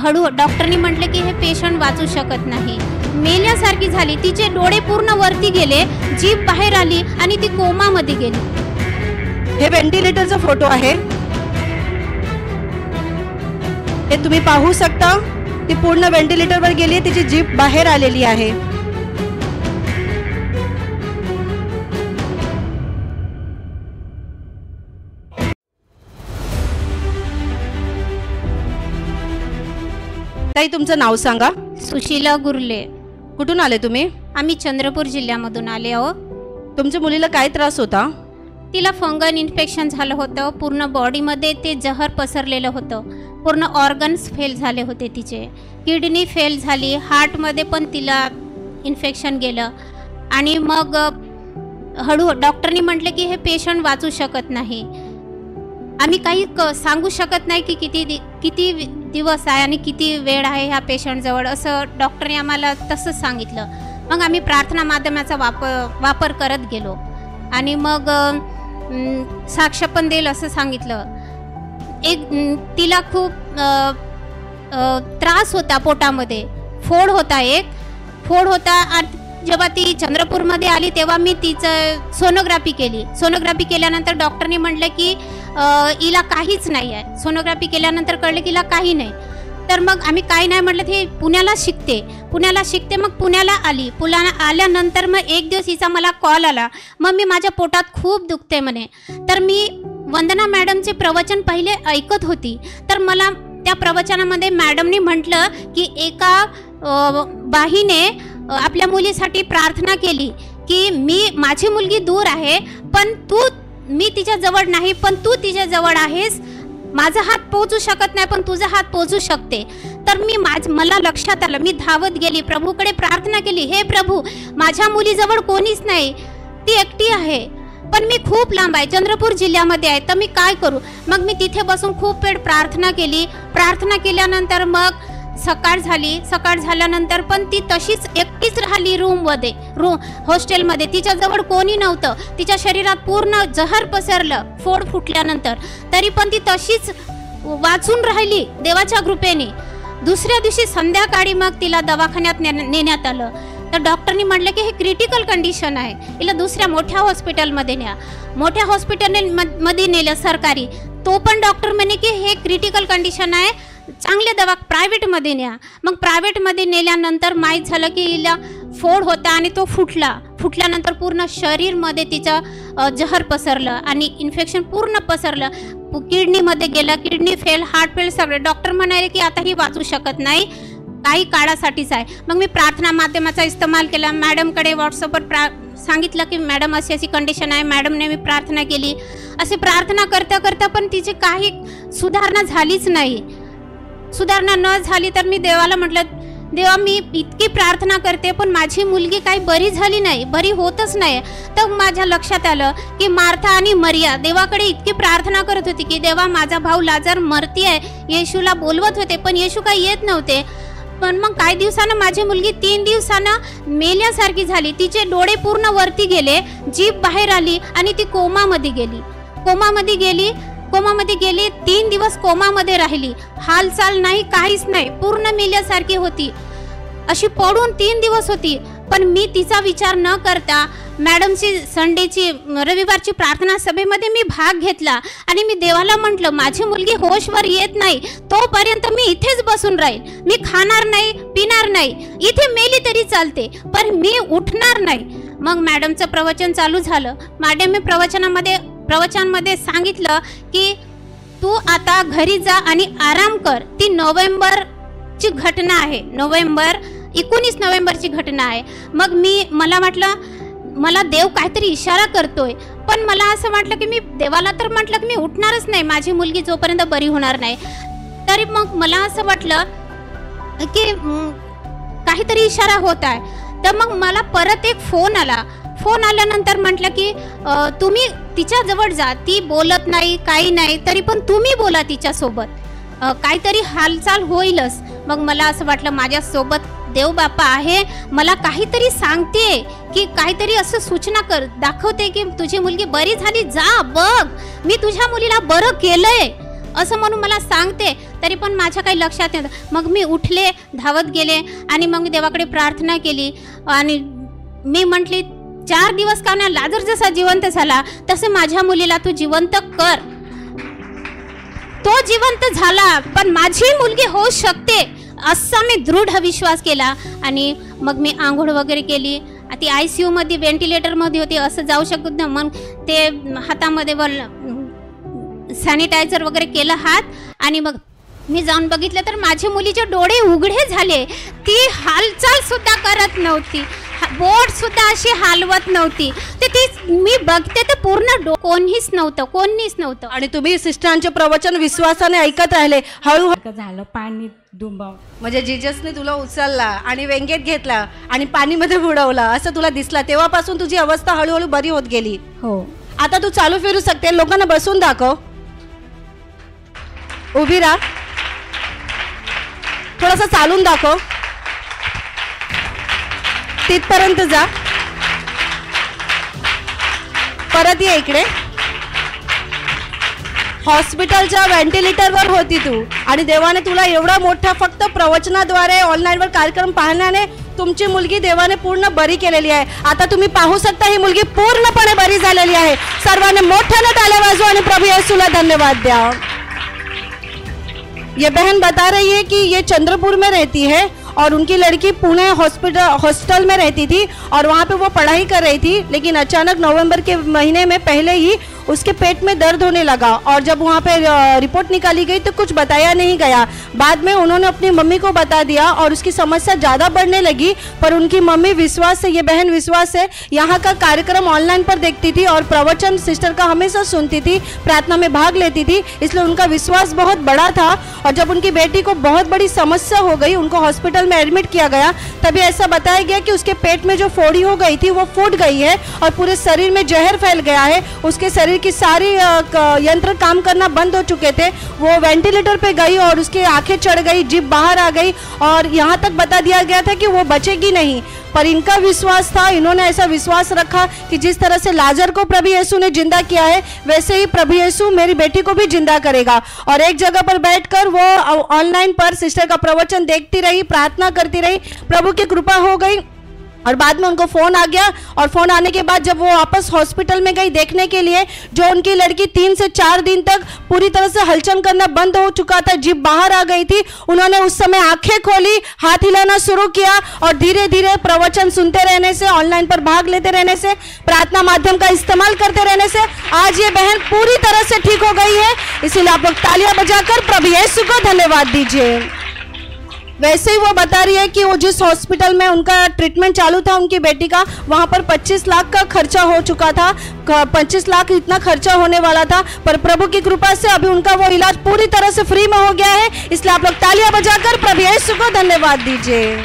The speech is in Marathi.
हळू डॉक्टरनी म्हटले की हे पेशंट वाचू शकत नाही, मेल्यासारखी झाली, तिचे डोळे पूर्ण वरती गेले, जीभ बाहेर आली आणि ती कोमामध्ये गेली। हे व्हेंटिलेटरचा फोटो आहे, हे तुम्ही पाहू शकता। ती पूर्ण व्हेंटिलेटरवर गेली, तिची जीभ बाहेर आलेली आहे। ताई तुमचं नाव सांगा। सुशीला गुरले। कुठून आले तुम्ही? आम्ही चंद्रपूर जिल्ह्यामधून आले आहोत। तुमच्या मुलीला काय त्रास होता? तिला फंगल इन्फेक्शन झालं होतं, पूर्ण बॉडीमध्ये ते जहर पसरलेलं होतं, पूर्ण ऑर्गन्स फेल झाले होते, तिचे किडनी फेल झाली, हार्टमध्ये पण तिला इन्फेक्शन गेलं आणि मग हळू डॉक्टरनी म्हटले की हे पेशंट वाचू शकत नाही। आम्ही काही सांगू शकत नाही की किती दिवस आहे आणि किती वेळ आहे ह्या पेशंटजवळ, असं डॉक्टरने आम्हाला तसंच सांगितलं। मग आम्ही प्रार्थना माध्यमाचा वापर करत गेलो आणि मग साक्ष पण देईल असं सांगितलं। तिला खूप त्रास होता, पोटामध्ये फोड होता आणि जेव्हा ती चंद्रपूरमध्ये आली तेव्हा मी तिचं सोनोग्राफी केली। सोनोग्राफी केल्यानंतर डॉक्टरने म्हटलं की हिला काहीच नाही आहे। सोनोग्राफी केल्यानंतर कळलं की हिला काही नाही। तर मग आम्ही काही नाही म्हटलं, ते पुण्याला शिकते। मग पुण्याला आल्यानंतर मग एक दिवस हिचा मला कॉल आला, मग मी माझ्या पोटात खूप दुखते म्हणे। तर मी वंदना मॅडमचे प्रवचन पहिले ऐकत होती, तर मला त्या प्रवचनामध्ये मॅडमने म्हटलं की एका बाईने आपल्या मुलीसाठी प्रार्थना केली की माझी मुलगी दूर आहे, पण मी तिच्या जवळ नाही, पण तू तिच्या जवळ आहेस, माझा हात पोहोचू शकत नाही पण तुझा हात पोहोचू शकते। तर मला लक्षात आलं, मी धावत गेली, प्रभूकडे प्रार्थना केली, हे प्रभू माझ्या मुलीजवळ कोणीच नाही, ती एकटी आहे, पण मी खूप लांब आहे, चंद्रपूर जिल्ह्यामध्ये आहे, तर मी काय करू? मग मी तिथे बसून खूप वेळ प्रार्थना केली। प्रार्थना केल्यानंतर मग सकाळ झाल्यानंतर पण ती तशीच एकटीच राहिली हॉस्टेलमध्ये, तिच्याजवळ कोणी नव्हतं, तिच्या शरीरात पूर्ण जहर पसरलं फोड फुटल्यानंतर, तरी पण ती तशीच वाचून राहिली देवाच्या कृपेने। दुसऱ्या दिवशी संध्याकाळी मग तिला दवाखान्यात नेण्यात आलं, तर डॉक्टरनी म्हटलं की हे क्रिटिकल कंडिशन आहे, हिला दुसऱ्या मोठ्या हॉस्पिटलमध्ये न्या। मोठ्या हॉस्पिटलमध्ये नेलं सरकारी, तो पण डॉक्टर म्हणे की हे क्रिटिकल कंडिशन आहे, चांगले प्रायव्हेटमध्ये न्या। मग प्रायव्हेटमध्ये नेल्यानंतर माहीत झालं की हिला फोड होता आणि तो फुटल्यानंतर पूर्ण शरीरमध्ये तिचं जहर पसरलं आणि इन्फेक्शन पूर्ण पसरलं, किडनीमध्ये गेलं, किडनी फेल, हार्ट फेल, सगळे डॉक्टर म्हणाले की आता ही वाचू शकत नाही, काही काळासाठीच आहे। मग मी प्रार्थना माध्यमाचा इस्तेमाल केला, मॅडमकडे व्हॉट्सअपवर सांगितलं की मॅडम अशी अशी आहे, मॅडमने मी प्रार्थना केली। अशी प्रार्थना करता पण तिची काही सुधारणा झालीच नाही। सुधारणा न झाली तर मी देवाला म्हटलं, देवा मी इतकी प्रार्थना करते पण माझी मुलगी काही बरी झाली नाही, बरी होतच नाही। तर माझ्या लक्षात आलं की मार्था आणि मरिया देवाकडे इतकी प्रार्थना करत होती की देवा माझा भाऊ लाजर मरती आहे, येशूला बोलवत होते पण येशू काही येत नव्हते। पण मग काही दिवसानं माझी मुलगी 3 दिवसानं मेल्यासारखी झाली, तिचे डोळे पूर्ण वरती गेले, जीभ बाहेर आली आणि ती कोमामध्ये गेली। 3 दिवस कोमामध्ये राहिली, हालचाल नाही, काहीच नाही, पूर्ण मेल्यासारखी होती, अशी पडून 3 दिवस होती। पण मी तिचा विचार न करता मॅडमची रविवारची प्रार्थना सभेमध्ये मी भाग घेतला आणि मी देवाला म्हटलं, माझी मुलगी होशवर येत नाही तोपर्यंत मी इथेच बसून राहील, मी खाणार नाही, पिणार नाही, इथे मेली तरी चालते, पण मी उठणार नाही। मग मॅडमचं प्रवचन चालू झालं। मॅडमने प्रवचनामध्ये सांगितलं की तू आता घरी जा आणि आराम कर। ती नोव्हेंबरची घटना आहे, 19 नोव्हेंबरची घटना आहे। मग मला वाटलं मला देव काहीतरी इशारा करतोय, पण मला असं वाटलं की मी देवाला तर म्हटलं की मी उठणारच नाही माझी मुलगी जोपर्यंत बरी होणार नाही। तरी मग मला असं वाटलं की काहीतरी इशारा होत आहे। तर मग मला परत एक फोन आल्यानंतर म्हटलं की तुम्ही तिच्याजवळ जा, ती बोलत नाही काही नाही, तरी पण तुम्ही बोला तिच्यासोबत, काहीतरी हालचाल होईलच। मग मला असं वाटलं माझ्यासोबत देव बापा आहे, मला काहीतरी सांगते की काहीतरी असं सूचना दाखवते की तुझी मुलगी बरी झाली, जा बघ मी तुझ्या मुलीला बरं केलंय, असं म्हणून मला सांगते, तरी पण माझ्या काही लक्षात नव्हतं. मग मी उठले, धावत गेले आणि मग मी देवाकडे प्रार्थना केली आणि मी म्हटली 4 दिवस का नाही, लाजर जसा जिवंत झाला तसे माझ्या मुलीला तू जिवंत कर. तो जिवंत झाला, पण माझी मुलगी होऊ शकते असा मी दृढ विश्वास केला. आणि मग मी आंघोळ वगैरे केली. ती ICU मध्ये व्हेंटिलेटरमध्ये होती, असं जाऊ शकत नाही. मग ते हातामध्ये सॅनिटायझर वगैरे केलं हात, आणि मग मी जाऊन बघितलं तर माझ्या मुलीचे डोळे उघडे झाले. ती हालचाल सुद्धा करत नव्हती, बोट सुद्धा अशी हालवत नव्हती. ते ती मी बघते तर पूर्ण कोणीच नव्हतं. आणि तुम्ही सिस्टरांचे प्रवचन विश्वासाने ऐकत राहिले. हळूहळू झालं, पाणी दुंबाव. म्हणजे जीजसने तुला उचलला आणि वेंगेत घेतला आणि पाणीमध्ये बुडवला असं तुला दिसला. तेव्हापासून तुझी अवस्था हळूहळू बरी होत गेली. हो. आता तू चालू फिरू शकते. लोकांना बसून दाखव, उभी राहा, थोडंसं चालून दाखव, तिथपर्यंत जा, परत ये इकडे. हॉस्पिटलच्या व्हेंटिलेटरवर होती तू आणि देवाने तुला एवढा मोठा फक्त प्रवचनाद्वारे ऑनलाईनवर कार्यक्रम पाहण्याने तुमची मुलगी देवाने पूर्ण बरी केलेली आहे. आता तुम्ही पाहू शकता ही मुलगी पूर्णपणे बरी झालेली आहे. सर्वांनी मोठ्याने टाळ्या वाजवा आणि प्रभू येशूला धन्यवाद द्या. ये बहन बता रही है कि ये चंद्रपुर में रहती है और उनकी लड़की पुणे हॉस्टल में रहती थी और वहाँ पे वो पढ़ाई कर रही थी, लेकिन अचानक नवंबर के महीने में पहले ही उसके पेट में दर्द होने लगा और जब वहाँ पे रिपोर्ट निकाली गई तो कुछ बताया नहीं गया. बाद में उन्होंने अपनी मम्मी को बता दिया और उसकी समस्या ज़्यादा बढ़ने लगी. पर उनकी मम्मी विश्वास से, ये बहन विश्वास से यहाँ का कार्यक्रम ऑनलाइन पर देखती थी और प्रवचन सिस्टर का हमेशा सुनती थी, प्रार्थना में भाग लेती थी, इसलिए उनका विश्वास बहुत बड़ा था. और जब उनकी बेटी को बहुत बड़ी समस्या हो गई, उनको हॉस्पिटल में एडमिट किया गया, तभी ऐसा बताया गया कि उसके पेट में जो फोड़ी हो गई थी वो फूट गई है और पूरे शरीर में जहर फैल गया है. उसके शरीर की सारी यंत्र काम करना बंद हो चुके थे. वो वेंटिलेटर पे गई और उसकी आंखें चढ़ गई, जीभ बाहर आ गई और यहाँ तक बता दिया गया था कि वो बचेगी नहीं. पर इनका विश्वास था, इन्होंने ऐसा विश्वास रखा कि जिस तरह से लाजर को प्रभु यीशु ने जिंदा किया है वैसे ही प्रभु यीशु मेरी बेटी को भी जिंदा करेगा. और एक जगह पर बैठकर वो ऑनलाइन पर सिस्टर का प्रवचन देखती रही, प्रार्थना करती रही. प्रभु की कृपा हो गई और बाद में उनको फ़ोन आ गया और फ़ोन आने के बाद जब वो वापस हॉस्पिटल में गई देखने के लिए, जो उनकी लड़की 3 से 4 दिन तक पूरी तरह से हलचल करना बंद हो चुका था, जीभ बाहर आ गई थी, उन्होंने उस समय आंखें खोली, हाथ हिलाना शुरू किया और धीरे धीरे प्रवचन सुनते रहने से, ऑनलाइन पर भाग लेते रहने से, प्रार्थना माध्यम का इस्तेमाल करते रहने से आज ये बहन पूरी तरह से ठीक हो गई है. इसीलिए आप लोग तालियां बजाकर प्रभु यीशु को धन्यवाद दीजिए. वैसे ही वो बता रही है कि वो जिस हॉस्पिटल में उनका ट्रीटमेंट चालू था उनकी बेटी का, वहाँ पर 25 लाख का खर्चा हो चुका था. 25 लाख इतना खर्चा होने वाला था, पर प्रभु की कृपा से अभी उनका वो इलाज पूरी तरह से फ्री में हो गया है. इसलिए आप लोग तालियां बजाकर प्रभु यीशु को धन्यवाद दीजिए.